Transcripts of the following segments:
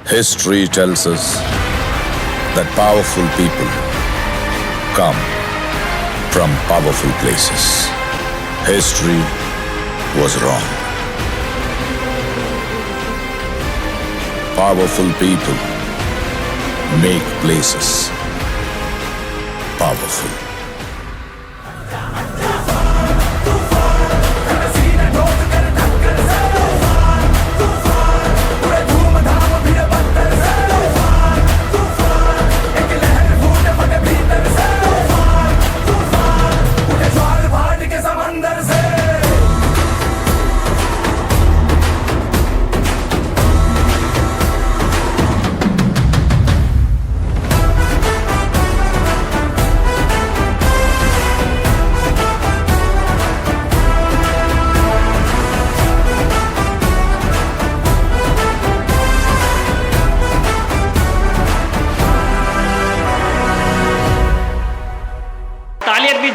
History tells us that powerful people come from powerful places. History was wrong. Powerful people make places powerful.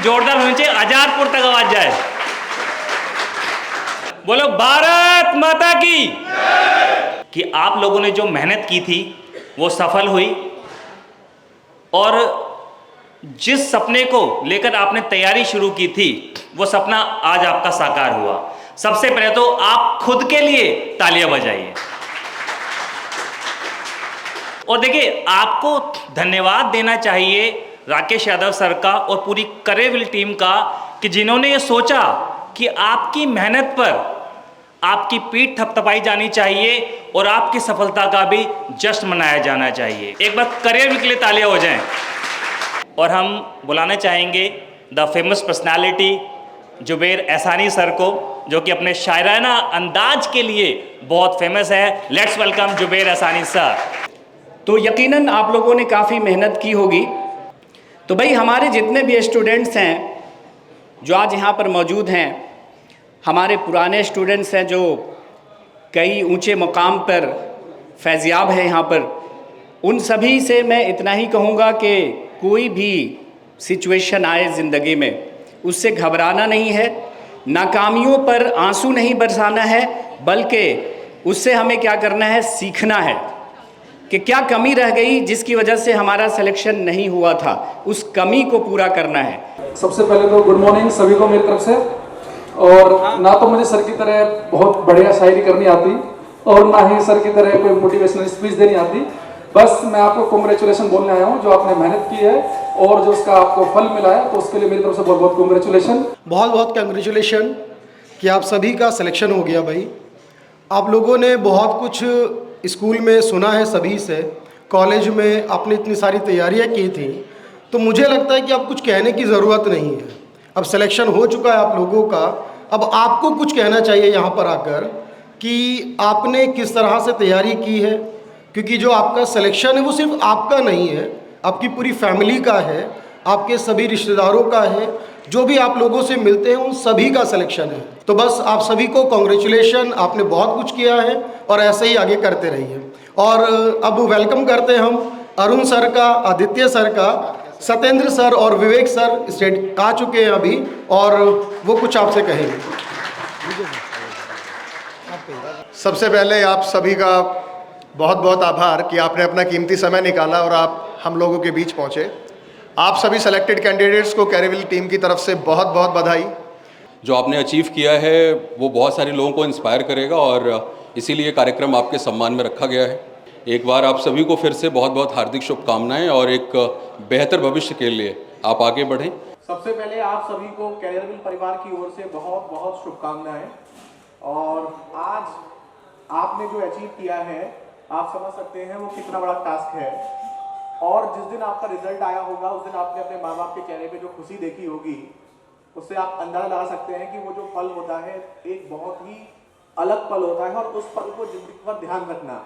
जोरदार होनी चाहिए, आजादपुर तक आवाज जाए। बोलो भारत माता की। कि आप लोगों ने जो मेहनत की थी वो सफल हुई और जिस सपने को लेकर आपने तैयारी शुरू की थी वो सपना आज आपका साकार हुआ। सबसे पहले तो आप खुद के लिए तालियां बजाइए। और देखिए, आपको धन्यवाद देना चाहिए राकेश यादव सर का और पूरी करियर टीम का कि जिन्होंने ये सोचा कि आपकी मेहनत पर आपकी पीठ थपथपाई जानी चाहिए और आपकी सफलता का भी जश्न मनाया जाना चाहिए। एक बार करियर के लिए तालियां हो जाएं। और हम बुलाना चाहेंगे the famous personality Zubair Ehsani sir को, जो कि अपने शायराना अंदाज के लिए बहुत फेमस है। Let's welcome Zubair Ehsani sir. तो यकीनन आप लोगों ने काफ़ी मेहनत की होगी। तो भाई, हमारे जितने भी स्टूडेंट्स हैं जो आज यहाँ पर मौजूद हैं, हमारे पुराने स्टूडेंट्स हैं जो कई ऊंचे मुकाम पर फैज़याब हैं यहाँ पर, उन सभी से मैं इतना ही कहूँगा कि कोई भी सिचुएशन आए ज़िंदगी में उससे घबराना नहीं है, नाकामियों पर आंसू नहीं बरसाना है, बल्कि उससे हमें क्या करना है, सीखना है कि क्या कमी रह गई जिसकी वजह से हमारा सिलेक्शन नहीं हुआ था, उस कमी को पूरा करना है। सबसे पहले तो गुड मॉर्निंग सभी को मेरी तरफ से। और ना तो मुझे सर की तरह बहुत बढ़िया शायरी करनी आती और ना ही सर की तरह कोई मोटिवेशनल स्पीच देनी आती। बस मैं आपको कॉन्ग्रेचुलेशन बोलने आया हूँ, जो आपने मेहनत की है और जो उसका आपको फल मिला है, तो उसके लिए मेरी तरफ से बहुत बहुत कॉन्ग्रेचुलेशन। बहुत बहुत कंग्रेचुलेशन कि आप सभी का सिलेक्शन हो गया। भाई, आप लोगों ने बहुत कुछ स्कूल में सुना है, सभी से, कॉलेज में आपने इतनी सारी तैयारियां की थी, तो मुझे लगता है कि अब कुछ कहने की ज़रूरत नहीं है। अब सिलेक्शन हो चुका है आप लोगों का, अब आपको कुछ कहना चाहिए यहाँ पर आकर कि आपने किस तरह से तैयारी की है, क्योंकि जो आपका सिलेक्शन है वो सिर्फ आपका नहीं है, आपकी पूरी फैमिली का है, आपके सभी रिश्तेदारों का है, जो भी आप लोगों से मिलते हैं उन सभी का सिलेक्शन है। तो बस आप सभी को कॉन्ग्रेचुलेशन, आपने बहुत कुछ किया है और ऐसे ही आगे करते रहिए। और अब वेलकम करते हैं हम अरुण सर का, आदित्य सर का, सत्येंद्र सर और विवेक सर स्टेट आ चुके हैं अभी और वो कुछ आपसे कहेंगे। सबसे पहले आप सभी का बहुत बहुत आभार कि आपने अपना कीमती समय निकाला और आप हम लोगों के बीच पहुँचे। आप सभी सेलेक्टेड कैंडिडेट्स को कैरिविल टीम की तरफ से बहुत बहुत बधाई। जो आपने अचीव किया है वो बहुत सारे लोगों को इंस्पायर करेगा और इसीलिए कार्यक्रम आपके सम्मान में रखा गया है। एक बार आप सभी को फिर से बहुत बहुत हार्दिक शुभकामनाएं और एक बेहतर भविष्य के लिए आप आगे बढ़ें। सबसे पहले आप सभी को कैरिविल परिवार की ओर से बहुत बहुत शुभकामनाएं। और आज आपने जो अचीव किया है, आप समझ सकते हैं वो कितना बड़ा टास्क है। और जिस दिन आपका रिजल्ट आया होगा उस दिन आपने अपने माँ बाप के चेहरे पे जो खुशी देखी होगी, उससे आप अंदाजा लगा सकते हैं कि वो जो पल होता है एक बहुत ही अलग पल होता है। और उस पल को जिंदगी पर ध्यान रखना।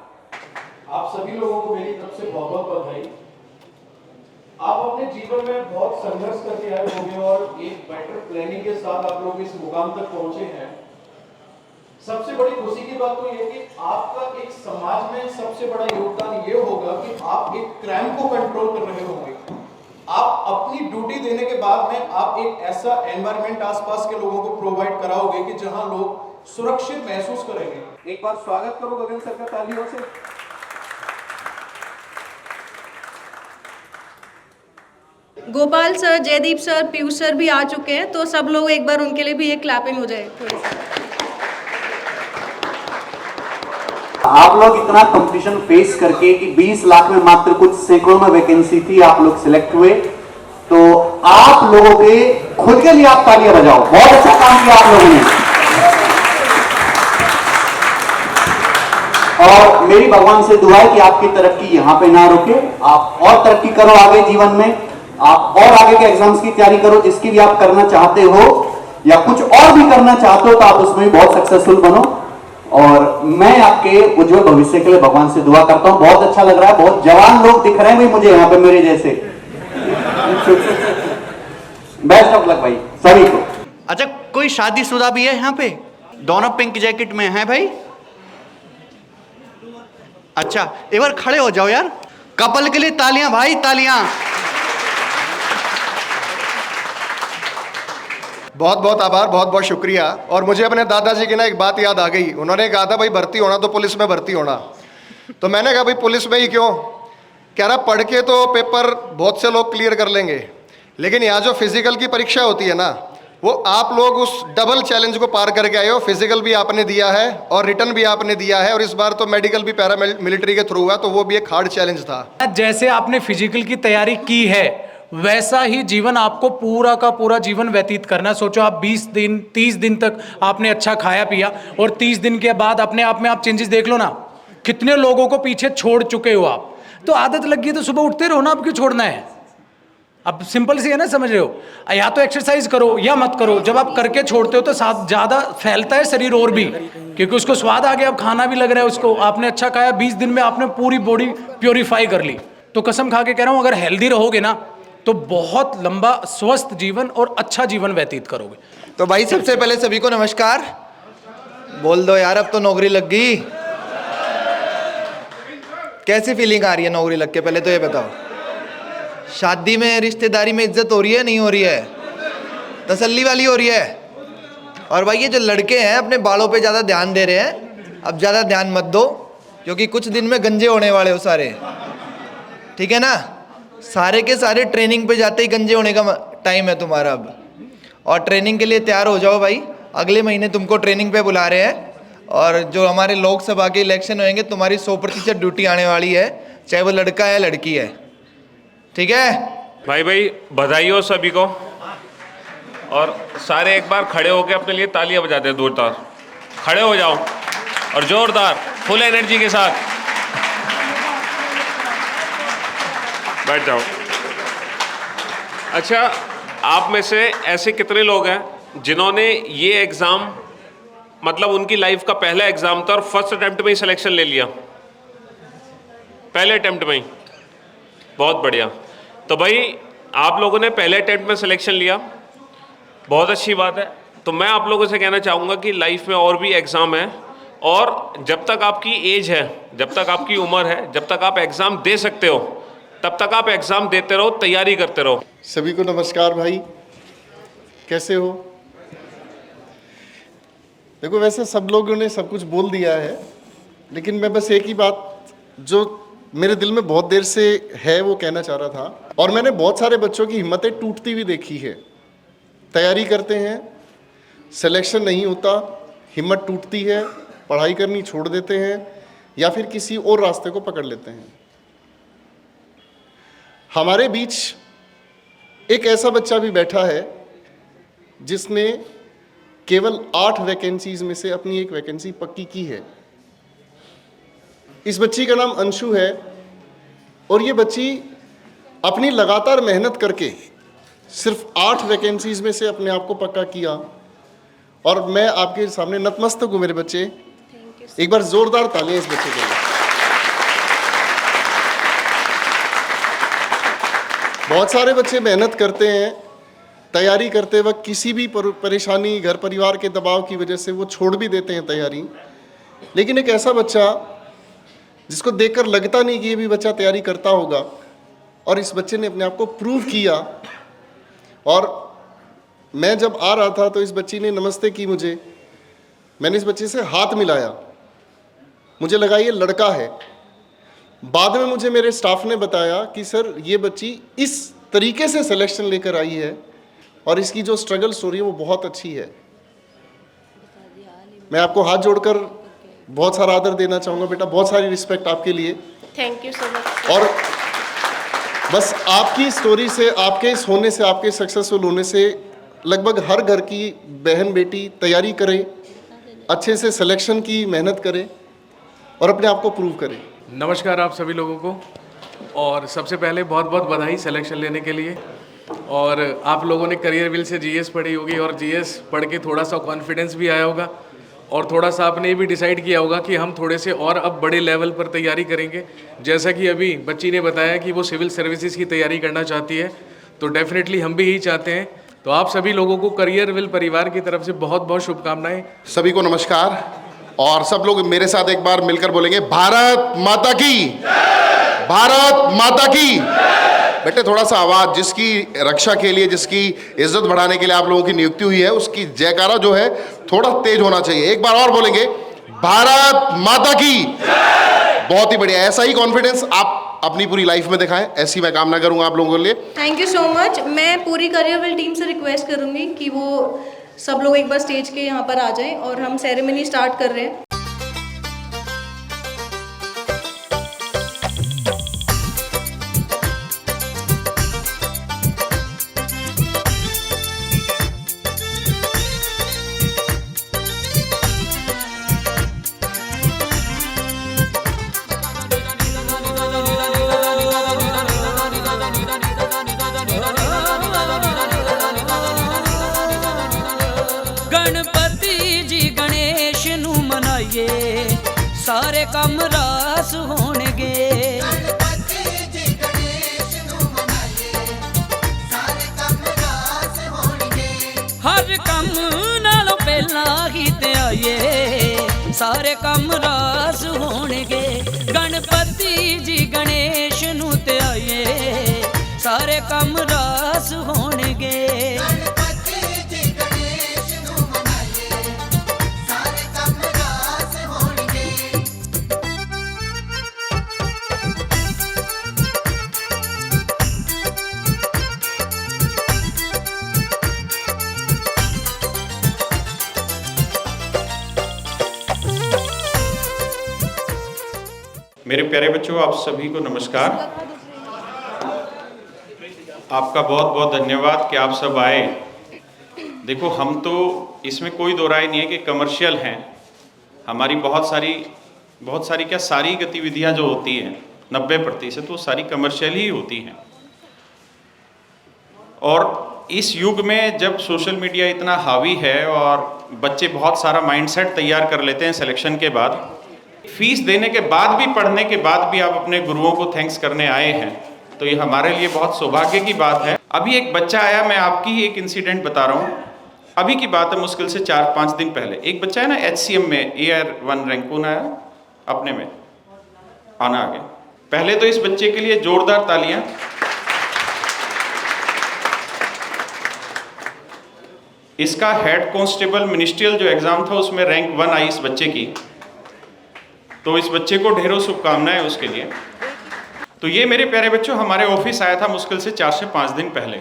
आप सभी लोगों को मेरी तरफ से बहुत बहुत बधाई। आप अपने जीवन में बहुत संघर्ष करके आए होंगे और एक बेटर प्लानिंग के साथ आप लोग इस मुकाम तक पहुंचे हैं। सबसे बड़ी खुशी की बात तो ये कि आपका एक समाज में सबसे बड़ा योगदान ये होगा कि आप एक क्राइम को कंट्रोल कर रहे होंगे। आप अपनी ड्यूटी देने के बाद में आप एक ऐसा एनवायरनमेंट आसपास के लोगों को प्रोवाइड कराओगे कि जहां लोग सुरक्षित महसूस करेंगे। एक बार स्वागत करो गगन सर का तालियों से। Gopal sir, Jaideep sir, Piyush sir भी आ चुके हैं, तो सब लोग एक बार उनके लिए भी एक क्लैपिंग हो जाए थोड़ी सी। आप लोग इतना कंपटीशन फेस करके कि 20 लाख में मात्र कुछ सैकड़ों में वैकेंसी थी, आप लोग सिलेक्ट हुए, तो आप लोगों के खुद के लिए आप तालियां बजाओ, बहुत अच्छा काम किया आप लोगों ने। और मेरी भगवान से दुआ है कि आपकी तरक्की यहां पे ना रुके, आप और तरक्की करो आगे जीवन में, आप और आगे के एग्जाम्स की तैयारी करो, जिसकी भी आप करना चाहते हो या कुछ और भी करना चाहते हो, तो आप उसमें बहुत सक्सेसफुल बनो। और मैं आपके उज्जवल भविष्य के लिए भगवान से दुआ करता हूं। बहुत अच्छा लग रहा है, बहुत जवान लोग दिख रहे हैं भाई मुझे यहाँ पे मेरे जैसे। बेस्ट ऑफ लक भाई सभी को। अच्छा, कोई शादीशुदा भी है यहाँ पे? दोनों पिंक जैकेट में हैं भाई। अच्छा, एक बार खड़े हो जाओ यार, कपल के लिए तालियां भाई, तालियां। बहुत बहुत आभार, बहुत बहुत शुक्रिया। और मुझे अपने दादाजी की ना एक बात याद आ गई। उन्होंने कहा था भाई भर्ती होना तो पुलिस में भर्ती होना, तो मैंने कहा भाई पुलिस में ही क्यों? कह रहा पढ़ के तो पेपर बहुत से लोग क्लियर कर लेंगे, लेकिन यहाँ जो फिजिकल की परीक्षा होती है ना, वो आप लोग उस डबल चैलेंज को पार करके आए हो। फिजिकल भी आपने दिया है और रिटर्न भी आपने दिया है, और इस बार तो मेडिकल भी पैरा मिलिट्री के थ्रू हुआ, तो वो भी एक हार्ड चैलेंज था। जैसे आपने फिजिकल की तैयारी की है, वैसा ही जीवन आपको पूरा का पूरा जीवन व्यतीत करना है। सोचो आप 20 दिन 30 दिन तक आपने अच्छा खाया पिया, और 30 दिन के बाद अपने आप में आप चेंजेस देख लो ना, कितने लोगों को पीछे छोड़ चुके हो आप। तो आदत लग गई तो सुबह उठते रहो ना, अब क्यों छोड़ना है? अब सिंपल सी है ना, समझ रहे हो? या तो एक्सरसाइज करो या मत करो। जब आप करके छोड़ते हो तो साथ ज़्यादा फैलता है शरीर और भी, क्योंकि उसको स्वाद आ गया, अब खाना भी लग रहा है उसको। आपने अच्छा खाया, 20 दिन में आपने पूरी बॉडी प्योरीफाई कर ली। तो कसम खा के कह रहा हूँ, अगर हेल्दी रहोगे ना तो बहुत लंबा स्वस्थ जीवन और अच्छा जीवन व्यतीत करोगे। तो भाई सबसे पहले सभी को नमस्कार बोल दो यार, अब तो नौकरी लग गई। कैसी फीलिंग आ रही है नौकरी लग के? पहले तो ये बताओ, शादी में रिश्तेदारी में इज्जत हो रही है, नहीं हो रही है? तसल्ली वाली हो रही है? और भाई ये जो लड़के हैं अपने बालों पे ज़्यादा ध्यान दे रहे हैं, अब ज़्यादा ध्यान मत दो, क्योंकि कुछ दिन में गंजे होने वाले हो सारे, ठीक है ना? सारे के सारे ट्रेनिंग पे जाते ही गंजे होने का टाइम है तुम्हारा अब। और ट्रेनिंग के लिए तैयार हो जाओ भाई, अगले महीने तुमको ट्रेनिंग पे बुला रहे हैं। और जो हमारे लोकसभा के इलेक्शन होंगे, तुम्हारी 100% ड्यूटी आने वाली है, चाहे वो लड़का है लड़की है, ठीक है भाई बधाई हो सभी को। और सारे एक बार खड़े होकर अपने लिए तालियां बजाते हैं, जोरदार खड़े हो जाओ और जोरदार फुल एनर्जी के साथ बैठ जाओ। अच्छा, आप में से ऐसे कितने लोग हैं जिन्होंने ये एग्ज़ाम, मतलब उनकी लाइफ का पहला एग्ज़ाम था और फर्स्ट अटेम्प्ट में ही सिलेक्शन ले लिया? पहले अटेम्प्ट में ही, बहुत बढ़िया। तो भाई आप लोगों ने पहले अटेम्प्ट में सिलेक्शन लिया, बहुत अच्छी बात है। तो मैं आप लोगों से कहना चाहूँगा कि लाइफ में और भी एग्ज़ाम है, और जब तक आपकी एज है, जब तक आपकी उम्र है, जब तक आप एग्ज़ाम दे सकते हो, तब तक आप एग्ज़ाम देते रहो, तैयारी करते रहो। सभी को नमस्कार भाई, कैसे हो? देखो वैसे सब लोगों ने सब कुछ बोल दिया है, लेकिन मैं बस एक ही बात जो मेरे दिल में बहुत देर से है वो कहना चाह रहा था। और मैंने बहुत सारे बच्चों की हिम्मतें टूटती हुई देखी है। तैयारी करते हैं, सिलेक्शन नहीं होता, हिम्मत टूटती है, पढ़ाई करनी छोड़ देते हैं या फिर किसी और रास्ते को पकड़ लेते हैं। हमारे बीच एक ऐसा बच्चा भी बैठा है जिसने केवल 8 वैकेंसीज में से अपनी एक वैकेंसी पक्की की है। इस बच्ची का नाम अंशु है, और ये बच्ची अपनी लगातार मेहनत करके सिर्फ 8 वैकेंसीज में से अपने आप को पक्का किया। और मैं आपके सामने नतमस्तक हूँ मेरे बच्चे, एक बार जोरदार तालियां इस बच्चे के लिए। बहुत सारे बच्चे मेहनत करते हैं, तैयारी करते वक्त किसी भी परेशानी, घर परिवार के दबाव की वजह से वो छोड़ भी देते हैं तैयारी। लेकिन एक ऐसा बच्चा जिसको देखकर लगता नहीं कि ये भी बच्चा तैयारी करता होगा, और इस बच्चे ने अपने आप को प्रूव किया। और मैं जब आ रहा था तो इस बच्ची ने नमस्ते की मुझे, मैंने इस बच्चे से हाथ मिलाया, मुझे लगा ये लड़का है। बाद में मुझे मेरे स्टाफ ने बताया कि सर ये बच्ची इस तरीके से सिलेक्शन लेकर आई है और इसकी जो स्ट्रगल स्टोरी है वो बहुत अच्छी है। मैं आपको हाथ जोड़कर बहुत सारा आदर देना चाहूँगा बेटा, बहुत सारी रिस्पेक्ट आपके लिए। Thank you so much. और बस आपकी स्टोरी से, आपके इस होने से, आपके सक्सेसफुल होने से लगभग हर घर की बहन बेटी तैयारी करे, अच्छे से सिलेक्शन की मेहनत करे और अपने आप को प्रूव करे। नमस्कार आप सभी लोगों को, और सबसे पहले बहुत बहुत बधाई सिलेक्शन लेने के लिए। और आप लोगों ने करियर विल से जीएस पढ़ी होगी और जीएस पढ़ के थोड़ा सा कॉन्फिडेंस भी आया होगा और थोड़ा सा आपने ये भी डिसाइड किया होगा कि हम थोड़े से और अब बड़े लेवल पर तैयारी करेंगे। जैसा कि अभी बच्ची ने बताया कि वो सिविल सर्विसेज की तैयारी करना चाहती है, तो डेफिनेटली हम भी यही चाहते हैं। तो आप सभी लोगों को करियर विल परिवार की तरफ से बहुत बहुत शुभकामनाएं। सभी को नमस्कार, और सब लोग मेरे साथ एक बार मिलकर बोलेंगे भारत माता की, भारत माता की। बेटे थोड़ा सा आवाज, जिसकी रक्षा के लिए, जिसकी इज्जत बढ़ाने के लिए आप लोगों की नियुक्ति हुई है, उसकी जयकारा जो है थोड़ा तेज होना चाहिए। एक बार और बोलेंगे भारत माता की। बहुत ही बढ़िया, ऐसा ही कॉन्फिडेंस आप अपनी पूरी लाइफ में दिखाएं, ऐसी मैं कामना करूंगा आप लोगों के लिए। Thank you so much. मैं पूरी करियर विल टीम से रिक्वेस्ट करूंगी कि वो सब लोग एक बार स्टेज के यहाँ पर आ जाएं और हम सेरेमनी स्टार्ट कर रहे हैं। गणपति जी गणेश नू मनाइए, सारे कम रास होणगे। गणपति जी गणेश नू मनाइए, सारे कम रास होणगे। हर कम नालों पहला ही ते आइए, सारे कम रास होणगे। गणपति जी गणेश नू ते आइए, सारे कम रास होणगे। मेरे प्यारे बच्चों, आप सभी को नमस्कार। आपका बहुत बहुत धन्यवाद कि आप सब आए। देखो, हम तो इसमें कोई दो राय नहीं है कि कमर्शियल हैं। हमारी बहुत सारी क्या सारी गतिविधियां जो होती हैं 90% वो सारी कमर्शियल ही होती हैं। और इस युग में जब सोशल मीडिया इतना हावी है और बच्चे बहुत सारा माइंडसेट तैयार कर लेते हैं सिलेक्शन के बाद, फीस देने के बाद भी, पढ़ने के बाद भी आप अपने गुरुओं को थैंक्स करने आए हैं, तो ये हमारे लिए बहुत सौभाग्य की बात है। अभी एक बच्चा आया, मैं आपकी ही एक इंसिडेंट बता रहा हूँ, अभी की बात है, मुश्किल से 4-5 दिन पहले। एक बच्चा है ना HCM में AR1 रैंक कौन आया अपने में, आना आगे। पहले तो इस बच्चे के लिए जोरदार तालियां। इसका हेड कांस्टेबल मिनिस्ट्रियल जो एग्जाम था उसमें रैंक 1 आई इस बच्चे की, तो इस बच्चे को ढेरों शुभकामनाएं उसके लिए। तो ये मेरे प्यारे बच्चों हमारे ऑफिस आया था मुश्किल से 4 से 5 दिन पहले।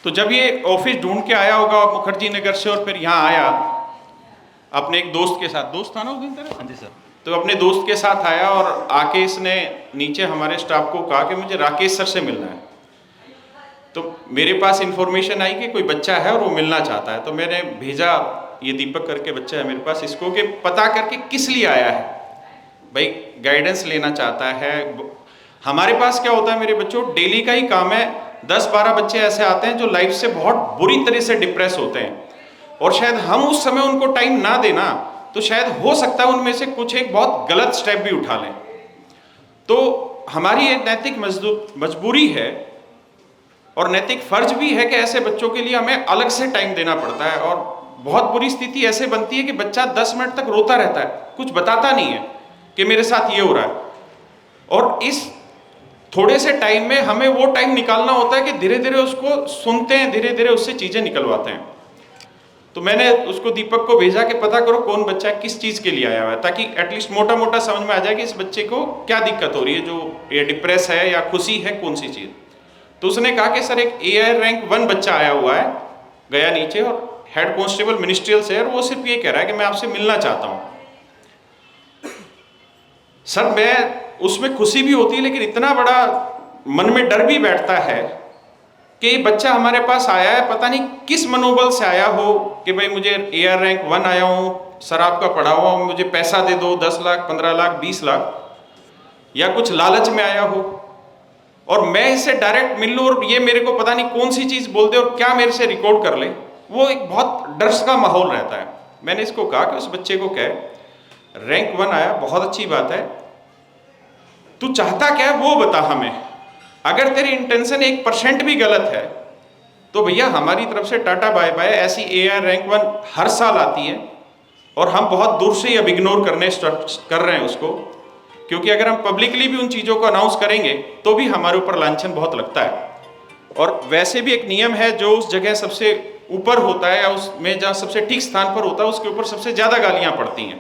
तो जब ये ऑफिस ढूंढ के आया होगा मुखर्जी नगर से और फिर यहाँ आया अपने एक दोस्त के साथ, दोस्त था ना उस दिन तेरा? हाँ जी सर। तो अपने दोस्त के साथ आया और आके इसने नीचे हमारे स्टाफ को कहा कि मुझे राकेश सर से मिलना है। तो मेरे पास इंफॉर्मेशन आई कि कोई बच्चा है और वो मिलना चाहता है, तो मैंने भेजा, ये दीपक करके बच्चा है मेरे पास, इसको कि पता करके किस लिए आया है भाई, गाइडेंस लेना चाहता है। हमारे पास क्या होता है मेरे बच्चों, डेली का ही काम है, 10-12 बच्चे ऐसे आते हैं जो लाइफ से बहुत बुरी तरह से डिप्रेस होते हैं, और शायद हम उस समय उनको टाइम ना देना तो शायद हो सकता है उनमें से कुछ एक बहुत गलत स्टेप भी उठा लें। तो हमारी एक नैतिक मजबूरी है और नैतिक फर्ज भी है कि ऐसे बच्चों के लिए हमें अलग से टाइम देना पड़ता है। और बहुत बुरी स्थिति ऐसे बनती है कि बच्चा 10 मिनट तक रोता रहता है, कुछ बताता नहीं है कि मेरे साथ ये हो रहा है, और इस थोड़े से टाइम में हमें वो टाइम निकालना होता है कि धीरे धीरे उसको सुनते हैं, धीरे धीरे उससे चीज़ें निकलवाते हैं। तो मैंने उसको दीपक को भेजा कि पता करो कौन बच्चा किस चीज़ के लिए आया हुआ है, ताकि एटलीस्ट मोटा मोटा समझ में आ जाए कि इस बच्चे को क्या दिक्कत हो रही है, जो ये डिप्रेस है या खुशी है, कौन सी चीज़। तो उसने कहा कि सर एक AI रैंक 1 बच्चा आया हुआ है, गया नीचे और हेड कांस्टेबल मिनिस्ट्रियल से है, और वो सिर्फ ये कह रहा है कि मैं आपसे मिलना चाहता हूँ। सर मैं उसमें खुशी भी होती है, लेकिन इतना बड़ा मन में डर भी बैठता है कि बच्चा हमारे पास आया है, पता नहीं किस मनोबल से आया हो कि भाई मुझे AI रैंक 1 आया हूँ, सर आपका पढ़ा हुआ हूँ, मुझे पैसा दे दो 10 लाख 15 लाख 20 लाख, या कुछ लालच में आया हो, और मैं इससे डायरेक्ट मिल लूँ और ये मेरे को पता नहीं कौन सी चीज़ बोल दे और क्या मेरे से रिकॉर्ड कर ले। वो एक बहुत डर का माहौल रहता है। मैंने इसको कहा कि उस बच्चे को कहे रैंक 1 आया, बहुत अच्छी बात है, तू चाहता क्या है वो बता हमें। अगर तेरी इंटेंशन 1% भी गलत है तो भैया हमारी तरफ से टाटा बाय बाय। ऐसी AI रैंक 1 हर साल आती है और हम बहुत दूर से ही अब इग्नोर कर रहे हैं उसको, क्योंकि अगर हम पब्लिकली भी उन चीज़ों को अनाउंस करेंगे तो भी हमारे ऊपर लांछन बहुत लगता है। और वैसे भी एक नियम है, जो उस जगह सबसे ऊपर होता है या उसमें जहाँ सबसे ठीक स्थान पर होता है उसके ऊपर सबसे ज़्यादा गालियाँ पड़ती हैं।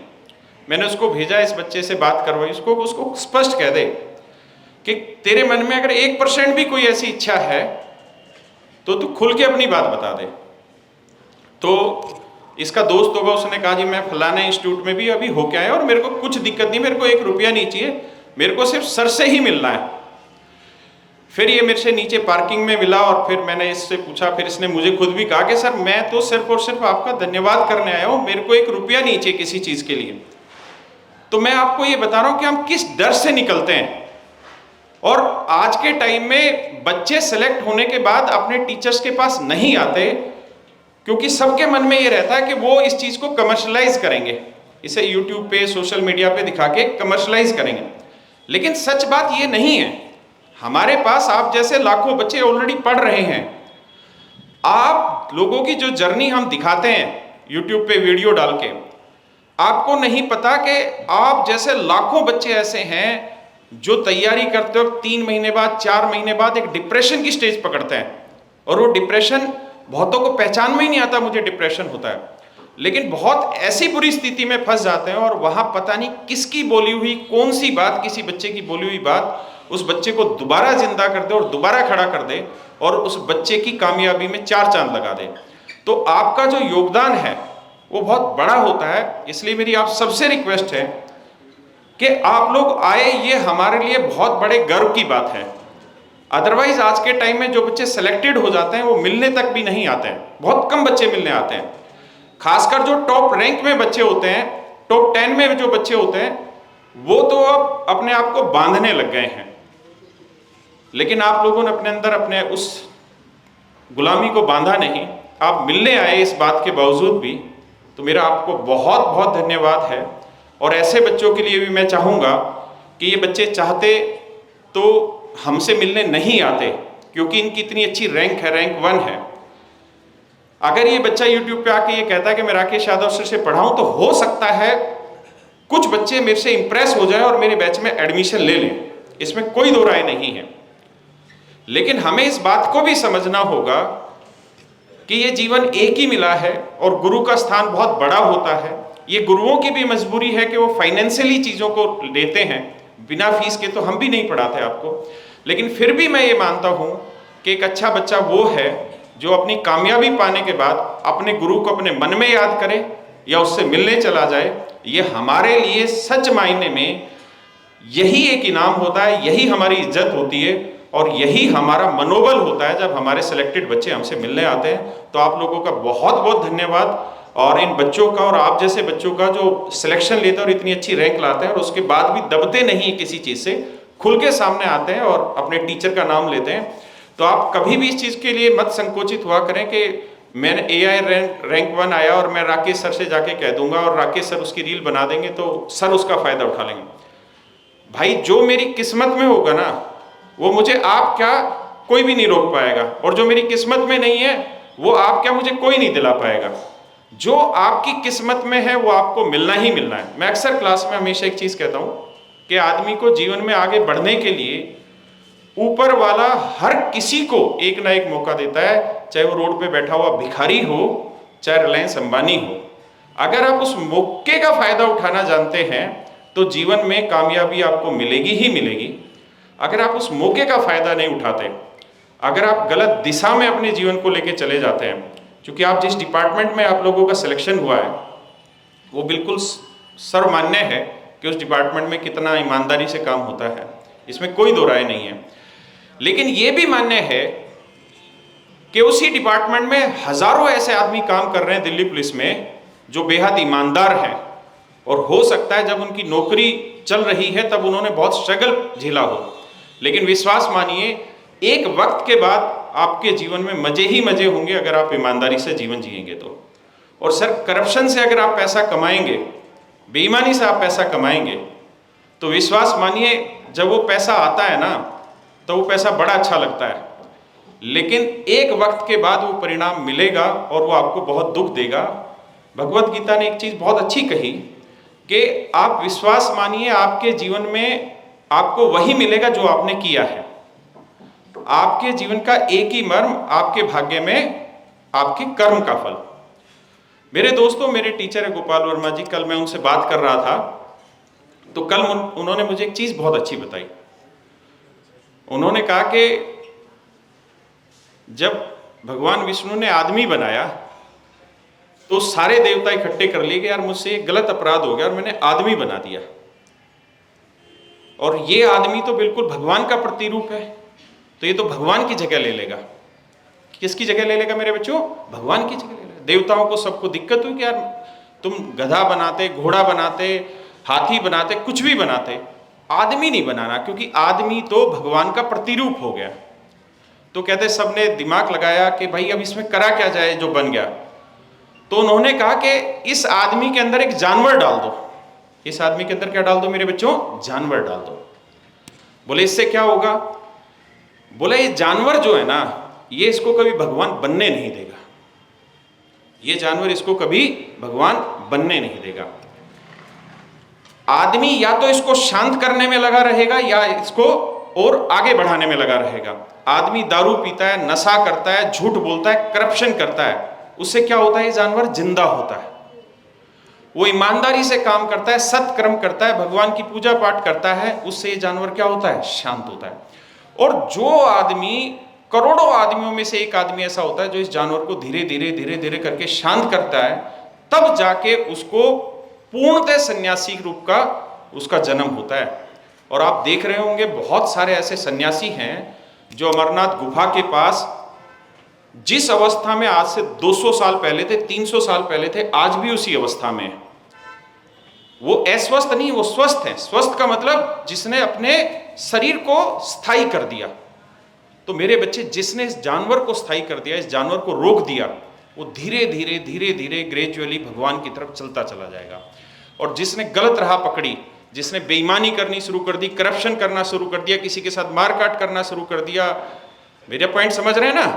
मैंने उसको भेजा, इस बच्चे से बात करवाई, उसको स्पष्ट कह दे कि तेरे मन में अगर 1% भी कोई ऐसी इच्छा है तो तू खुल के अपनी बात बता दे। तो इसका दोस्त होगा, उसने कहा जी मैं फलाने इंस्टीट्यूट में भी अभी होके आया और मेरे को कुछ दिक्कत नहीं, मेरे को 1 रुपया नहीं चाहिए, मेरे को सिर्फ सर से ही मिलना है। फिर ये मेरे से नीचे पार्किंग में मिला और फिर मैंने इससे पूछा, फिर इसने मुझे खुद भी कहा कि सर मैं तो सिर्फ और सिर्फ आपका धन्यवाद करने आया हूँ, मेरे को 1 रुपया नहीं चाहिए किसी चीज़ के लिए। तो मैं आपको ये बता रहा हूँ कि हम किस डर से निकलते हैं। और आज के टाइम में बच्चे सेलेक्ट होने के बाद अपने टीचर्स के पास नहीं आते, क्योंकि सबके मन में ये रहता है कि वो इस चीज़ को कमर्शलाइज करेंगे, इसे यूट्यूब पे सोशल मीडिया पे दिखा के कमर्शलाइज करेंगे। लेकिन सच बात ये नहीं है। हमारे पास आप जैसे लाखों बच्चे ऑलरेडी पढ़ रहे हैं। आप लोगों की जो जर्नी हम दिखाते हैं यूट्यूब पे वीडियो डाल के, आपको नहीं पता कि आप जैसे लाखों बच्चे ऐसे हैं जो तैयारी करते हो 3 महीने बाद 4 महीने बाद एक डिप्रेशन की स्टेज पकड़ते हैं, और वो डिप्रेशन बहुतों को पहचान में ही नहीं आता मुझे डिप्रेशन होता है, लेकिन बहुत ऐसी बुरी स्थिति में फंस जाते हैं और वहां पता नहीं किसकी बोली हुई कौन सी बात, किसी बच्चे की बोली हुई बात उस बच्चे को दोबारा जिंदा कर दे और दोबारा खड़ा कर दे और उस बच्चे की कामयाबी में 4 चांद लगा दे। तो आपका जो योगदान है वो बहुत बड़ा होता है। इसलिए मेरी आप सबसे रिक्वेस्ट है कि आप लोग आए, ये हमारे लिए बहुत बड़े गर्व की बात है। अदरवाइज आज के टाइम में जो बच्चे सेलेक्टेड हो जाते हैं वो मिलने तक भी नहीं आते हैं, बहुत कम बच्चे मिलने आते हैं। खासकर जो टॉप रैंक में बच्चे होते हैं, टॉप 10 में जो बच्चे होते हैं, वो तो अब अपने आप को बांधने लग गए हैं। लेकिन आप लोगों ने अपने अंदर अपने उस गुलामी को बांधा नहीं, आप मिलने आए इस बात के बावजूद भी, तो मेरा आपको बहुत बहुत धन्यवाद है। और ऐसे बच्चों के लिए भी मैं चाहूँगा कि ये बच्चे चाहते तो हमसे मिलने नहीं आते, क्योंकि इनकी इतनी अच्छी रैंक है, रैंक 1 है। अगर ये बच्चा YouTube पे आके ये कहता है कि मैं राकेश यादव सर से पढ़ा हूँ, तो हो सकता है कुछ बच्चे मेरे से इंप्रेस हो जाए और मेरे बैच में एडमिशन ले लें, इसमें कोई दो राय नहीं है। लेकिन हमें इस बात को भी समझना होगा कि ये जीवन एक ही मिला है और गुरु का स्थान बहुत बड़ा होता है। ये गुरुओं की भी मजबूरी है कि वो फाइनेंशियली चीज़ों को लेते हैं, बिना फीस के तो हम भी नहीं पढ़ाते आपको। लेकिन फिर भी मैं ये मानता हूँ कि एक अच्छा बच्चा वो है जो अपनी कामयाबी पाने के बाद अपने गुरु को अपने मन में याद करे या उससे मिलने चला जाए। ये हमारे लिए सच मायने में यही एक इनाम होता है, यही हमारी इज्जत होती है और यही हमारा मनोबल होता है जब हमारे सिलेक्टेड बच्चे हमसे मिलने आते हैं। तो आप लोगों का बहुत बहुत धन्यवाद, और इन बच्चों का और आप जैसे बच्चों का जो सिलेक्शन लेते हैं और इतनी अच्छी रैंक लाते हैं और उसके बाद भी दबते नहीं किसी चीज़ से, खुल के सामने आते हैं और अपने टीचर का नाम लेते हैं। तो आप कभी भी इस चीज़ के लिए मत संकोचित हुआ करें कि मैंने AI रैंक 1 आया और मैं राकेश सर से जाके कह दूंगा और राकेश सर उसकी रील बना देंगे तो सर उसका फ़ायदा उठा लेंगे। भाई जो मेरी किस्मत में होगा ना, वो मुझे आप क्या कोई भी नहीं रोक पाएगा, और जो मेरी किस्मत में नहीं है वो आप क्या मुझे कोई नहीं दिला पाएगा। जो आपकी किस्मत में है वो आपको मिलना ही मिलना है। मैं अक्सर क्लास में हमेशा एक चीज़ कहता हूँ कि आदमी को जीवन में आगे बढ़ने के लिए ऊपर वाला हर किसी को एक ना एक मौका देता है, चाहे वो रोड पे बैठा हुआ भिखारी हो चाहे रिलायंस अंबानी हो, अगर आप उस मौके का फायदा उठाना जानते हैं तो जीवन में कामयाबी आपको मिलेगी ही मिलेगी। अगर आप उस मौके का फायदा नहीं उठाते, अगर आप गलत दिशा में अपने जीवन को लेके चले जाते हैं, क्योंकि आप जिस डिपार्टमेंट में आप लोगों का सिलेक्शन हुआ है वो बिल्कुल सर्वमान्य है कि उस डिपार्टमेंट में कितना ईमानदारी से काम होता है, इसमें कोई दो राय नहीं है। लेकिन ये भी मान्य है कि उसी डिपार्टमेंट में हजारों ऐसे आदमी काम कर रहे हैं दिल्ली पुलिस में जो बेहद ईमानदार हैं, और हो सकता है जब उनकी नौकरी चल रही है तब उन्होंने बहुत स्ट्रगल झेला हो, लेकिन विश्वास मानिए एक वक्त के बाद आपके जीवन में मजे ही मजे होंगे अगर आप ईमानदारी से जीवन जिएंगे तो। और सर, करप्शन से अगर आप पैसा कमाएंगे, बेईमानी से आप पैसा कमाएंगे, तो विश्वास मानिए जब वो पैसा आता है ना तो वो पैसा बड़ा अच्छा लगता है, लेकिन एक वक्त के बाद वो परिणाम मिलेगा और वो आपको बहुत दुख देगा। भगवत गीता ने एक चीज बहुत अच्छी कही कि आप विश्वास मानिए आपके जीवन में आपको वही मिलेगा जो आपने किया है। आपके जीवन का एक ही मर्म, आपके भाग्य में आपके कर्म का फल। मेरे दोस्तों, मेरे टीचर है गोपाल वर्मा जी, कल मैं उनसे बात कर रहा था तो कल उन्होंने मुझे एक चीज बहुत अच्छी बताई। उन्होंने कहा कि जब भगवान विष्णु ने आदमी बनाया तो सारे देवता इकट्ठे कर लिए कि यार मुझसे एक गलत अपराध हो गया और मैंने आदमी बना दिया, और ये आदमी तो बिल्कुल भगवान का प्रतिरूप है, तो ये तो भगवान की जगह ले लेगा। किसकी जगह ले लेगा मेरे बच्चों? भगवान की जगह ले लेगा। देवताओं को सबको दिक्कत हुई कि यार तुम गधा बनाते, घोड़ा बनाते, हाथी बनाते, कुछ भी बनाते, आदमी नहीं बनाना, क्योंकि आदमी तो भगवान का प्रतिरूप हो गया। तो कहते सबने दिमाग लगाया कि भाई अब इसमें करा क्या जाए जो बन गया। तो उन्होंने कहा कि इस आदमी के अंदर एक जानवर डाल दो। इस आदमी के अंदर क्या डाल दो मेरे बच्चों? जानवर डाल दो। बोले इससे क्या होगा? बोले ये जानवर जो है ना, ये इसको कभी भगवान बनने नहीं देगा। ये जानवर इसको कभी भगवान बनने नहीं देगा। आदमी या तो इसको शांत करने में लगा रहेगा या इसको और आगे बढ़ाने में लगा रहेगा। आदमी दारू पीता है, नशा करता है, झूठ बोलता है, करप्शन करता है, उससे क्या होता है? ये जानवर जिंदा होता है। वो ईमानदारी से काम करता है, सत्कर्म करता है, भगवान की पूजा पाठ करता है, उससे ये जानवर क्या होता है? शांत होता है। और जो आदमी, करोड़ों आदमियों में से एक आदमी ऐसा होता है जो इस जानवर को धीरे धीरे धीरे धीरे करके शांत करता है, तब जाके उसको पूर्णतः सन्यासी रूप का उसका जन्म होता है। और आप देख रहे होंगे बहुत सारे ऐसे सन्यासी हैं जो अमरनाथ गुफा के पास जिस अवस्था में आज से 200 साल पहले थे, 300 साल पहले थे, आज भी उसी अवस्था में है। वो अस्वस्थ नहीं, वो स्वस्थ है। स्वस्थ का मतलब जिसने अपने शरीर को स्थायी कर दिया। तो मेरे बच्चे, जिसने इस जानवर को स्थायी कर दिया, इस जानवर को रोक दिया, वो धीरे धीरे धीरे धीरे ग्रेजुअली भगवान की तरफ चलता चला जाएगा। और जिसने गलत राह पकड़ी, जिसने बेईमानी करनी शुरू कर दी, करप्शन करना शुरू कर दिया, किसी के साथ मारकाट करना शुरू कर दिया, मेरा पॉइंट समझ रहे हैं ना,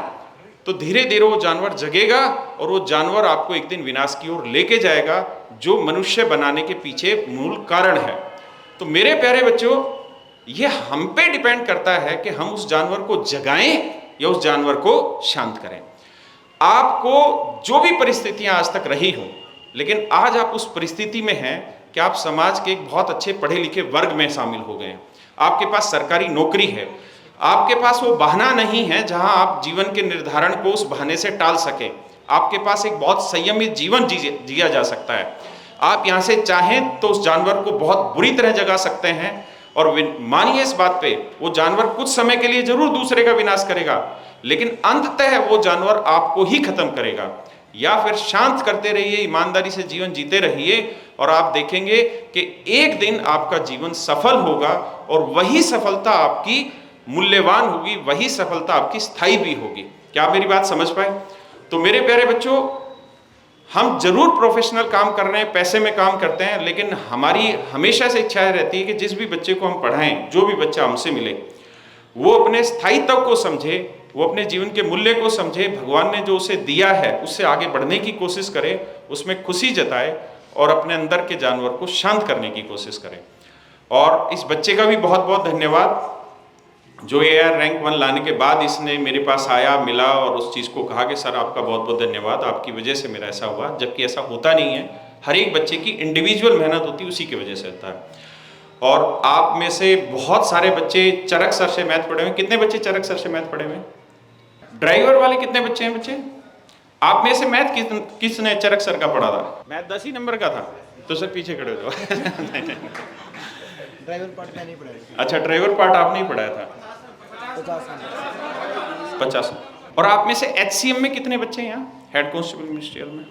तो धीरे धीरे वो जानवर जगेगा और वो जानवर आपको एक दिन विनाश की ओर लेके जाएगा, जो मनुष्य बनाने के पीछे मूल कारण है। तो मेरे प्यारे बच्चों, ये हम पे डिपेंड करता है कि हम उस जानवर को जगाएं या उस जानवर को शांत करें। आपको जो भी परिस्थितियां आज तक रही हो, लेकिन आज आप उस परिस्थिति में हैं कि आप समाज के एक बहुत अच्छे पढ़े लिखे वर्ग में शामिल हो गए हैं। आपके पास सरकारी नौकरी है, आपके पास वो बहाना नहीं है जहां आप जीवन के निर्धारण को उस बहाने से टाल सकें। आपके पास एक बहुत संयमित जीवन जिया जा सकता है। आप यहाँ से चाहें तो उस जानवर को बहुत बुरी तरह जगा सकते हैं, और मानिए इस बात पे, वो जानवर कुछ समय के लिए जरूर दूसरे का विनाश करेगा, लेकिन अंततः वो जानवर आपको ही खत्म करेगा। या फिर शांत करते रहिए, ईमानदारी से जीवन जीते रहिए, और आप देखेंगे कि एक दिन आपका जीवन सफल होगा, और वही सफलता आपकी मूल्यवान होगी, वही सफलता आपकी स्थायी भी होगी। क्या आप मेरी बात समझ पाए? तो मेरे प्यारे बच्चों, हम जरूर प्रोफेशनल काम कर रहे हैं, पैसे में काम करते हैं, लेकिन हमारी हमेशा से इच्छा रहती है कि जिस भी बच्चे को हम पढ़ाएं, जो भी बच्चा हमसे मिले, वो अपने स्थायित्व को समझे, वो अपने जीवन के मूल्य को समझे, भगवान ने जो उसे दिया है उससे आगे बढ़ने की कोशिश करे, उसमें खुशी जताए और अपने अंदर के जानवर को शांत करने की कोशिश करें। और इस बच्चे का भी बहुत बहुत धन्यवाद। जो AR रैंक 1 लाने के बाद इसने मेरे पास आया, मिला और उस चीज़ को कहा कि सर आपका बहुत बहुत धन्यवाद, आपकी वजह से मेरा ऐसा हुआ, जबकि ऐसा होता नहीं है। हर एक बच्चे की इंडिविजुअल मेहनत होती है, उसी की वजह से होता है। और आप में से बहुत सारे बच्चे चरक सर से मैथ पढ़े हुए। कितने बच्चे चरक सर से मैथ पढ़े हुए? ड्राइवर वाले कितने बच्चे हैं? बच्चे आप में से मैथ किसने चरक सर का पढ़ा था? मैथ 10 ही नंबर का था, तो सर पीछे खड़े हो जाओ। ड्राइवर पार्ट में नहीं पढ़ाया। अच्छा, ड्राइवर पार्ट आप नहीं पढ़ाया था। 50। और आप में से HCM में कितने बच्चे हैं यहाँ, हेड कांस्टेबल मिनिस्ट्रियल में?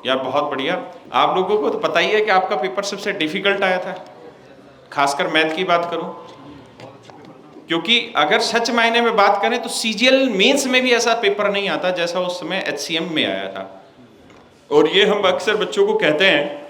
यार बहुत बढ़िया। आप लोगों को तो पता ही है कि आपका पेपर सबसे डिफिकल्ट आया था, खासकर मैथ की बात करूं, क्योंकि अगर सच मायने में बात करें तो CGL मेंस में भी ऐसा पेपर नहीं आता जैसा उस समय HCM में आया था। और ये हम अक्सर बच्चों को कहते हैं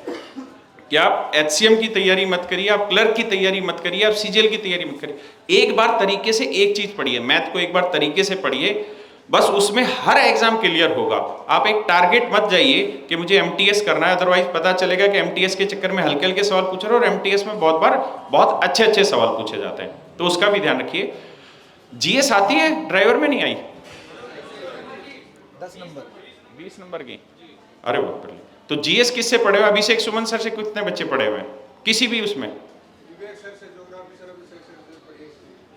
कि आप HCM की तैयारी मत करिए, आप क्लर्क की तैयारी मत करिए, आप CGL की तैयारी मत करिए। एक बार तरीके से एक चीज पढ़िए, मैथ को एक बार तरीके से पढ़िए, बस उसमें हर एग्जाम क्लियर होगा। आप एक टारगेट मत जाइए कि मुझे MTS करना है, अदरवाइज पता चलेगा कि MTS के चक्कर में हल्के हल्के सवाल पूछ रहे हो और MTS में बहुत बार बहुत अच्छे अच्छे सवाल पूछे जाते हैं, तो उसका भी ध्यान रखिए। GS आती है, ड्राइवर में नहीं आई? 10 नंबर 20 नंबर की, अरे बाप रे। तो GS किससे पढ़े हुए? अभिषेक सुमन सर से कितने बच्चे पढ़े हुए हैं किसी भी उसमें?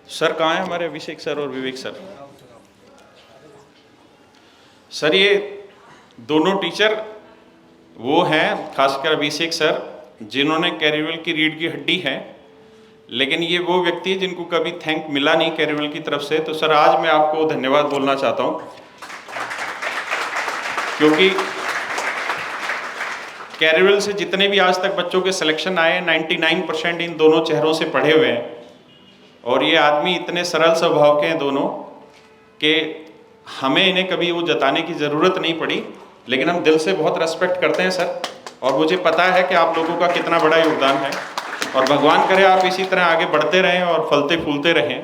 सर कहाँ है हमारे अभिषेक सर और विवेक सर? सर ये दोनों टीचर वो हैं, खासकर अभिषेक सर जिन्होंने कैरीवेल की रीढ़ की हड्डी है, लेकिन ये वो व्यक्ति है जिनको कभी थैंक मिला नहीं कैरीवेल की तरफ से। तो सर आज मैं आपको धन्यवाद बोलना चाहता हूँ, क्योंकि कैरीवेल से जितने भी आज तक बच्चों के सिलेक्शन आए 99% इन दोनों चेहरों से पढ़े हुए हैं। और ये आदमी इतने सरल स्वभाव के हैं दोनों कि हमें इन्हें कभी वो जताने की ज़रूरत नहीं पड़ी, लेकिन हम दिल से बहुत रेस्पेक्ट करते हैं सर। और मुझे पता है कि आप लोगों का कितना बड़ा योगदान है, और भगवान करे आप इसी तरह आगे बढ़ते रहें और फलते फूलते रहें।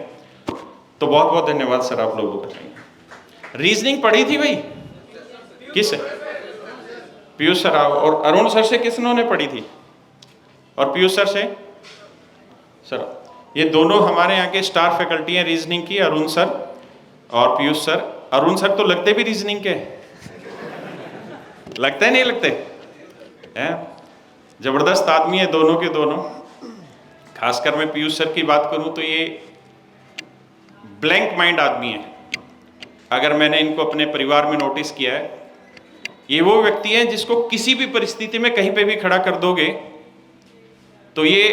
तो बहुत बहुत धन्यवाद सर आप लोगों का। रीजनिंग पढ़ी थी भाई किस? पीयूष सर। और अरुण सर से किसने पढ़ी थी? और पीयूष सर से? सर ये दोनों हमारे यहाँ के स्टार फैकल्टी हैं रीजनिंग की, अरुण सर और पीयूष सर। अरुण सर तो लगते भी रीजनिंग के लगते नहीं लगते हैं? जबरदस्त आदमी है दोनों के दोनों। खासकर मैं पीयूष सर की बात करूं तो ये ब्लैंक माइंड आदमी है। अगर मैंने इनको अपने परिवार में नोटिस किया है, ये वो व्यक्ति हैं जिसको किसी भी परिस्थिति में कहीं पे भी खड़ा कर दोगे तो ये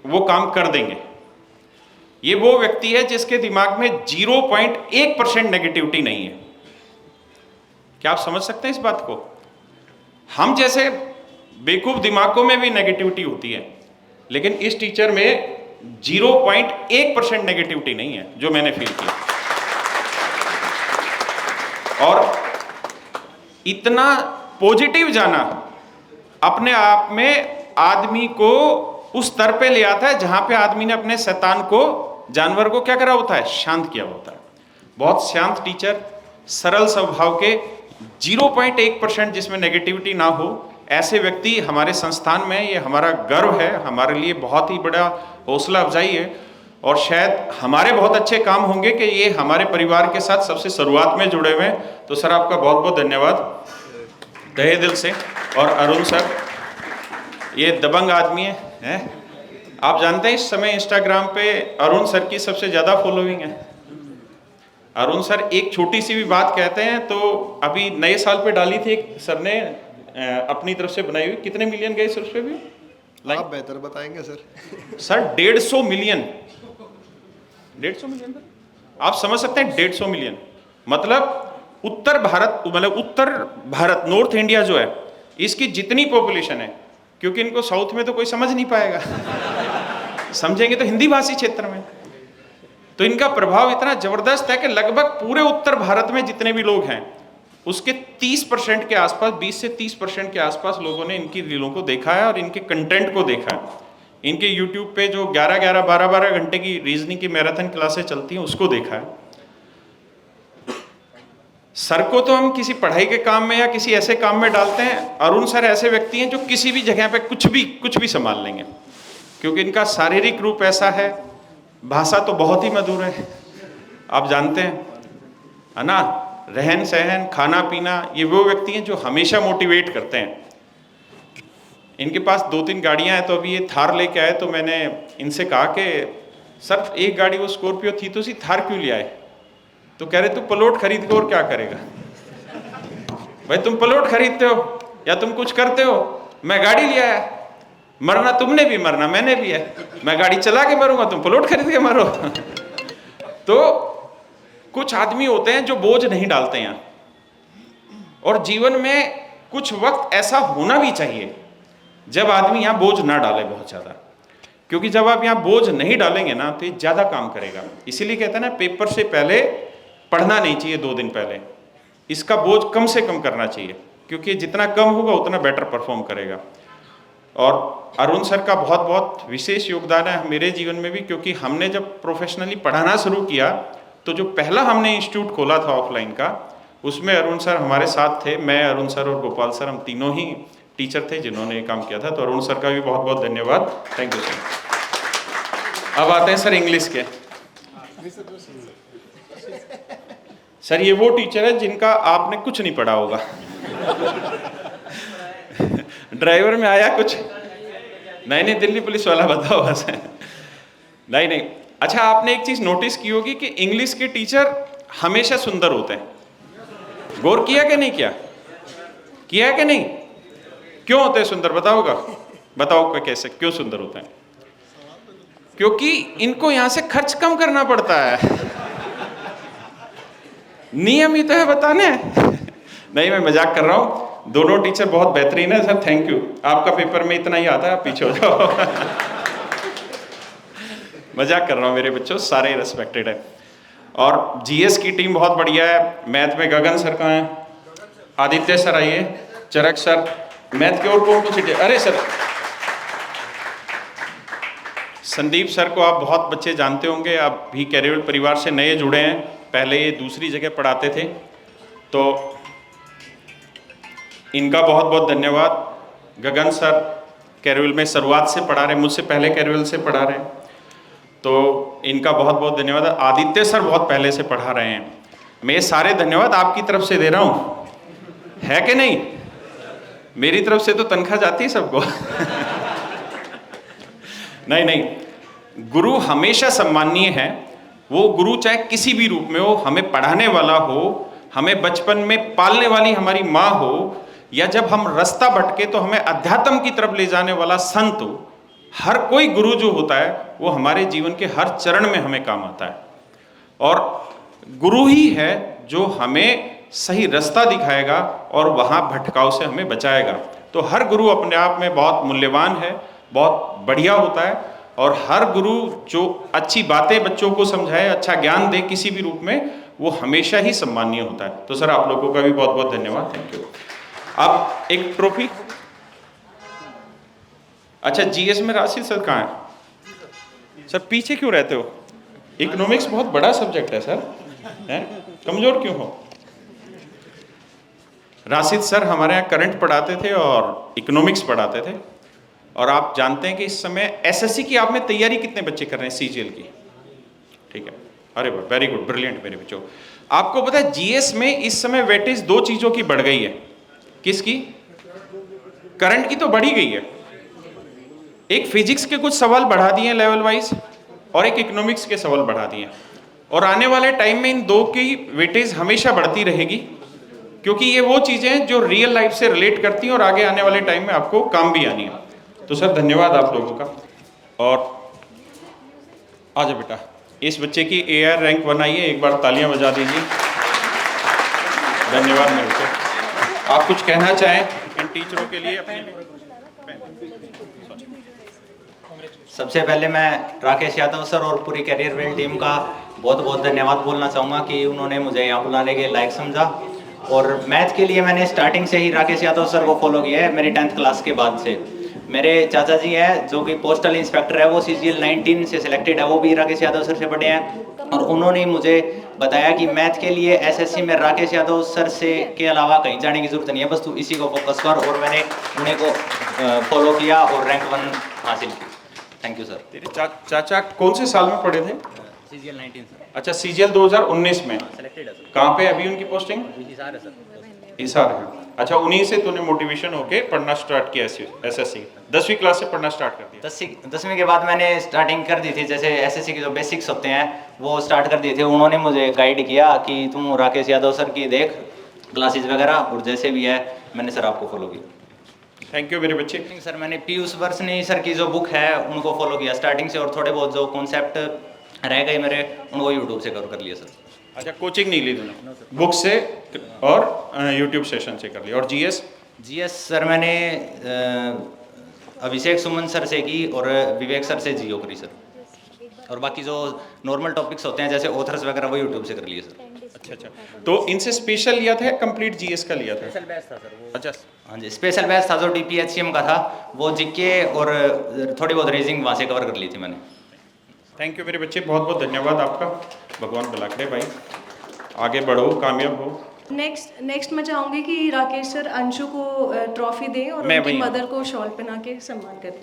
वो काम कर देंगे। ये वो व्यक्ति है जिसके दिमाग में 0.1% नेगेटिविटी नहीं है। क्या आप समझ सकते हैं इस बात को? हम जैसे बेवकूफ दिमागों में भी नेगेटिविटी होती है, लेकिन इस टीचर में 0.1% नेगेटिविटी नहीं है, जो मैंने फील किया। और इतना पॉजिटिव जाना अपने आप में आदमी को उस स्तर पे ले आता है जहां पे आदमी ने अपने शैतान को, जानवर को क्या करा होता है? शांत किया होता है। बहुत शांत टीचर, सरल स्वभाव के, 0.1% जिसमें नेगेटिविटी ना हो, ऐसे व्यक्ति हमारे संस्थान में, ये हमारा गर्व है, हमारे लिए बहुत ही बड़ा हौसला अफजाई है। और शायद हमारे बहुत अच्छे काम होंगे कि ये हमारे परिवार के साथ सबसे शुरुआत में जुड़े हुए हैं। तो सर आपका बहुत बहुत धन्यवाद तहे दिल से। और अरुण सर ये दबंग आदमी है। आप जानते हैं इस समय इंस्टाग्राम पे अरुण सर की सबसे ज़्यादा फॉलोइंग है। अरुण सर एक छोटी सी भी बात कहते हैं तो अभी नए साल पे डाली थी एक सर ने अपनी तरफ से बनाई हुई, कितने मिलियन गए सर उस पर भी? आप बेहतर बताएंगे सर। सर 150 मिलियन, 150 मिलियन आप समझ सकते हैं? 150 मिलियन मतलब उत्तर भारत, मतलब उत्तर भारत, नॉर्थ इंडिया जो है, इसकी जितनी पॉपुलेशन है, क्योंकि इनको साउथ में तो कोई समझ नहीं पाएगा समझेंगे तो हिंदी भाषी क्षेत्र में, तो इनका प्रभाव इतना जबरदस्त है कि लगभग पूरे उत्तर भारत में जितने भी लोग हैं उसके 30% के आसपास, 20 से 30% के आसपास लोगों ने इनकी रीलों को देखा है और इनके कंटेंट को देखा है। इनके YouTube पे जो 11-11, 12-12 घंटे की रीजनिंग की मैराथन क्लासें चलती हैं उसको देखा है। सर को तो हम किसी पढ़ाई के काम में या किसी ऐसे काम में डालते हैं, अरुण सर ऐसे व्यक्ति हैं जो किसी भी जगह पे कुछ भी संभाल लेंगे, क्योंकि इनका शारीरिक रूप ऐसा है, भाषा तो बहुत ही मधुर है, आप जानते हैं, है ना। रहन सहन, खाना पीना, ये वो व्यक्ति हैं जो हमेशा मोटिवेट करते हैं। इनके पास 2-3 गाड़ियां हैं, तो अभी ये थार लेके आए, तो मैंने इनसे कहा कि सर एक गाड़ी वो स्कॉर्पियो थी तो उसी थार क्यों ले आए? तो कह रहे तू प्लॉट खरीद के और क्या करेगा भाई, तुम प्लॉट खरीदते हो या तुम कुछ करते हो, मैं गाड़ी ले आया। मरना तुमने भी, मरना मैंने भी है, मैं गाड़ी चला के मरूंगा, तुम प्लॉट खरीद के मरो। तो कुछ आदमी होते हैं जो बोझ नहीं डालते हैं, और जीवन में कुछ वक्त ऐसा होना भी चाहिए जब आदमी यहाँ बोझ ना डाले बहुत ज़्यादा, क्योंकि जब आप यहाँ बोझ नहीं डालेंगे ना तो ये ज़्यादा काम करेगा। इसीलिए कहते हैं ना, पेपर से पहले पढ़ना नहीं चाहिए 2 दिन पहले, इसका बोझ कम से कम करना चाहिए, क्योंकि जितना कम होगा उतना बेटर परफॉर्म करेगा। और अरुण सर का बहुत बहुत विशेष योगदान है मेरे जीवन में भी, क्योंकि हमने जब प्रोफेशनली पढ़ाना शुरू किया तो जो पहला हमने इंस्टीट्यूट खोला था ऑफलाइन का, उसमें अरुण सर हमारे साथ थे। मैं, अरुण सर और गोपाल सर, हम तीनों ही टीचर थे जिन्होंने ये काम किया था। तो अरुण सर का भी बहुत बहुत धन्यवाद, थैंक यू सर। अब आते हैं सर इंग्लिश के। सर ये वो टीचर है जिनका आपने कुछ नहीं पढ़ा होगा। ड्राइवर में आया कुछ नहीं, दिल्ली पुलिस वाला बताओ बस। नहीं। अच्छा, आपने एक चीज नोटिस की होगी कि इंग्लिश के टीचर हमेशा सुंदर होते हैं। गौर किया कि नहीं किया? किया कि नहीं? क्यों होते हैं सुंदर? बताओ कैसे, क्यों सुंदर होते हैं? क्योंकि इनको यहां से खर्च कम करना पड़ता है। नियम ही तो है बताने। नहीं, मैं मजाक कर रहा हूं, दोनों टीचर बहुत बेहतरीन है सर, थैंक यू। आपका पेपर में इतना ही आता है, आप पीछे हो जाओ। मजाक कर रहा हूँ मेरे बच्चों, सारे रेस्पेक्टेड है। और जीएस की टीम बहुत बढ़िया है। मैथ में गगन सर कहाँ हैं? आदित्य सर आइए, चरक सर। मैथ के और कौन सी, अरे सर संदीप सर को आप बहुत बच्चे जानते होंगे, आप भी कैरियर परिवार से नए जुड़े हैं, पहले ये दूसरी जगह पढ़ाते थे, तो इनका बहुत बहुत धन्यवाद। गगन सर कैरियर में शुरुआत से पढ़ा रहे, मुझसे पहले कैरियर से पढ़ा रहे हैं, तो इनका बहुत बहुत धन्यवाद। आदित्य सर बहुत पहले से पढ़ा रहे हैं। मैं ये सारे धन्यवाद आपकी तरफ से दे रहा हूँ, है कि नहीं? मेरी तरफ से तो तनख्वाह जाती है सबको। नहीं, गुरु हमेशा सम्माननीय है। वो गुरु चाहे किसी भी रूप में हो, हमें पढ़ाने वाला हो, हमें बचपन में पालने वाली हमारी माँ हो, या जब हम रास्ता भटके तो हमें अध्यात्म की तरफ ले जाने वाला संत हो, हर कोई गुरु जो होता है वो हमारे जीवन के हर चरण में हमें काम आता है। और गुरु ही है जो हमें सही रास्ता दिखाएगा और वहाँ भटकाव से हमें बचाएगा। तो हर गुरु अपने आप में बहुत मूल्यवान है, बहुत बढ़िया होता है, और हर गुरु जो अच्छी बातें बच्चों को समझाए, अच्छा ज्ञान दे किसी भी रूप में, वो हमेशा ही सम्माननीय होता है। तो सर आप लोगों का भी बहुत बहुत धन्यवाद, थैंक यू। अब एक ट्रॉफी। अच्छा, जीएस में राशि सर कहाँ है? सर पीछे क्यों रहते हो? इकोनॉमिक्स बहुत बड़ा सब्जेक्ट है सर, हैं? कमजोर क्यों हो? राशिद सर हमारे यहाँ करंट पढ़ाते थे और इकोनॉमिक्स पढ़ाते थे, और आप जानते हैं कि इस समय एसएससी की आप में तैयारी कितने बच्चे कर रहे हैं सीजीएल की? ठीक है, अरे वाह, वेरी गुड, ब्रिलियंट मेरे बच्चों। आपको पता है जीएस में इस समय वेटेज 2 चीजों की बढ़ गई है। किसकी? करंट की तो बढ़ी गई है। एक फिजिक्स के कुछ सवाल बढ़ा दिए लेवल वाइज, और एक इकोनॉमिक्स के सवाल बढ़ा दिए, और आने वाले टाइम में इन 2 की वेटेज हमेशा बढ़ती रहेगी, क्योंकि ये वो चीजें हैं जो रियल लाइफ से रिलेट करती हैं और आगे आने वाले टाइम में आपको काम भी आनी है। तो सर धन्यवाद आप लोगों का। और आजा बेटा, इस बच्चे की एआर रैंक 1 आई है, एक बार तालियां बजा दीजिए। धन्यवाद मेरे को। आप कुछ कहना चाहें इन टीचरों के लिए अपने? सबसे पहले मैं राकेश यादव सर और पूरी कैरियर वेल टीम का बहुत बहुत धन्यवाद बोलना चाहूँगा कि उन्होंने मुझे यहाँ बुलाने के लायक समझा। और मैथ के लिए मैंने स्टार्टिंग से ही राकेश यादव सर को फॉलो किया है, मेरी 10th क्लास के बाद से। मेरे चाचा जी हैं जो कि पोस्टल इंस्पेक्टर है, वो CGL 19 से सिलेक्टेड है, वो भी राकेश यादव सर से पढ़े हैं, और उन्होंने मुझे बताया कि मैथ के लिए SSC में राकेश यादव सर से के अलावा कहीं जाने की जरूरत नहीं है, बस तू इसी को फोकस कर। और मैंने उन्हें को फॉलो किया और रैंक 1 हासिल की। Thank you sir. तेरे चाचा कौन से साल में पढ़े थे? CGL 19 sir. अच्छा, CGL 2019 में सेलेक्टेड है सर। कहाँ पे अभी उनकी पोस्टिंग? हिसार है सर। हिसार है। अच्छा, उन्हीं से तूने मोटिवेशन होके पढ़ना स्टार्ट किया SSC? 10वीं क्लास से पढ़ना स्टार्ट कर दिया? 10वीं के बाद मैंने स्टार्टिंग कर दी थी, जैसे SSC के जो बेसिक्स होते हैं वो स्टार्ट कर दिए थे। उन्होंने मुझे गाइड किया कि तुम राकेश यादव सर की देख क्लासेस वगैरह, और जैसे भी है मैंने सर आपको फॉलो किया। थैंक यू मेरे बच्चे। सर मैंने पीयूष वर्षनी सर की जो बुक है उनको फॉलो किया स्टार्टिंग से, और थोड़े बहुत जो कॉन्सेप्ट रह गए मेरे उनको यूट्यूब से कवर कर लिया सर। अच्छा, कोचिंग नहीं ली तूने? बुक से और यूट्यूब सेशन से कर लिया। और GS सर मैंने अभिषेक सुमन सर से की और विवेक सर से जियो करी सर, और बाकी जो नॉर्मल टॉपिक्स होते हैं जैसे ऑथर्स वगैरह वो यूट्यूब से कर लिए सर। अच्छा, तो इनसे स्पेशल लिया था या कंप्लीट GS का लिया था? स्पेशल बैच था सर वो। अच्छा, हाँ जी, स्पेशल बैच था जो DPHCM का था, वो जीके और थोड़ी बहुत रेजिंग वहाँ से कवर कर ली थी मैंने। थैंक यू मेरे बच्चे, बहुत बहुत धन्यवाद आपका। भगवान भला करे भाई, आगे बढ़ो, कामयाब हो। नेक्स्ट मैं चाहूँगी कि राकेश सर अंशु को ट्रॉफी दें और उनकी मदर को शॉल पहना के सम्मान करें।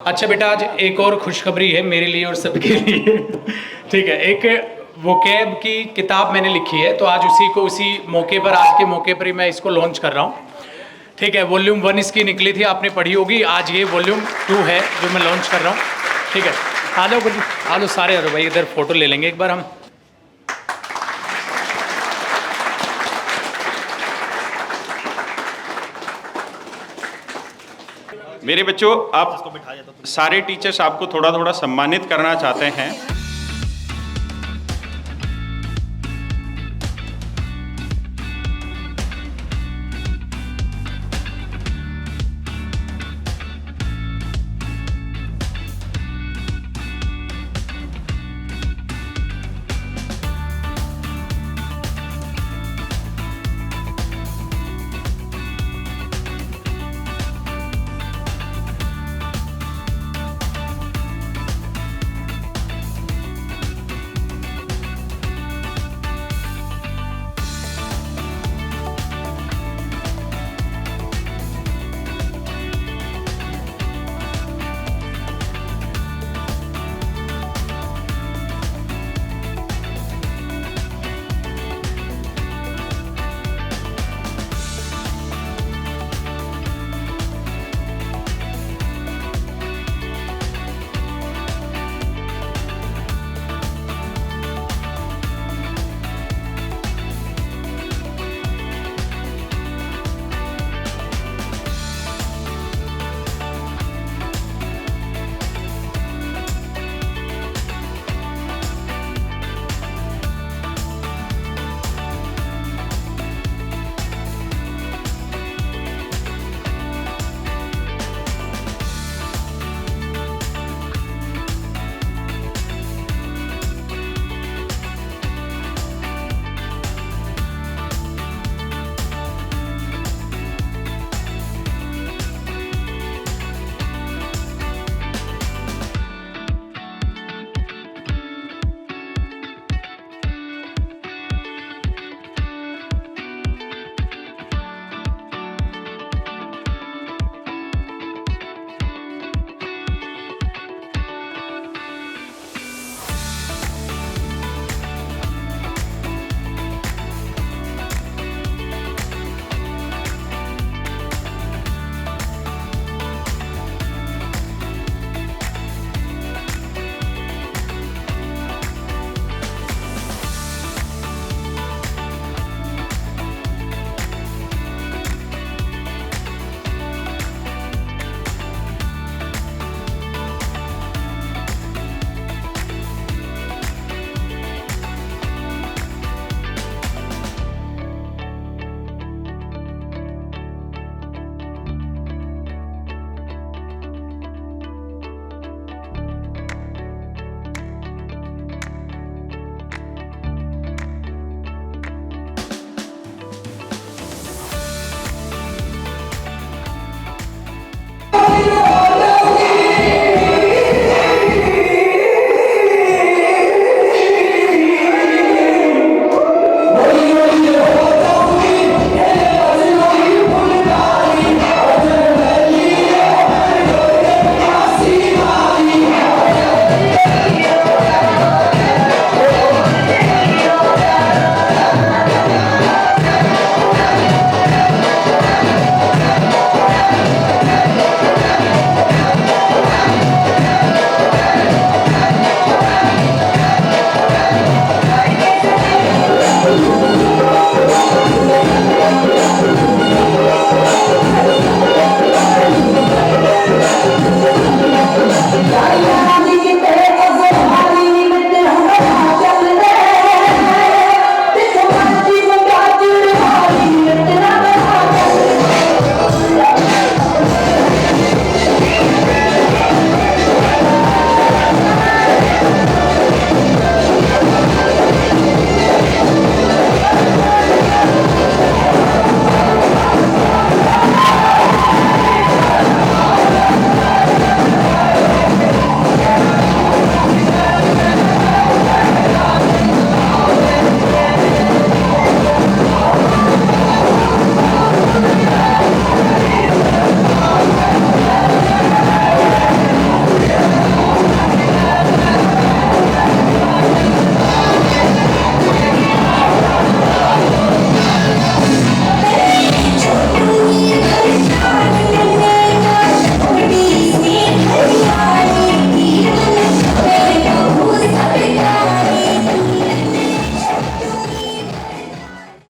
अच्छा बेटा, आज एक और खुशखबरी है मेरे लिए और सबके लिए। ठीक है, एक वोकैब की किताब मैंने लिखी है, तो आज उसी मौके पर, आज के मौके पर ही मैं इसको लॉन्च कर रहा हूँ। ठीक है, वॉल्यूम 1 इसकी निकली थी, आपने पढ़ी होगी। आज ये वॉल्यूम 2 है जो मैं लॉन्च कर रहा हूँ। ठीक है, आ जाओ सारे, आ जाओ भाई, इधर फोटो ले लेंगे एक बार हम। मेरे बच्चों, आप सारे टीचर्स आपको थोड़ा थोड़ा सम्मानित करना चाहते हैं।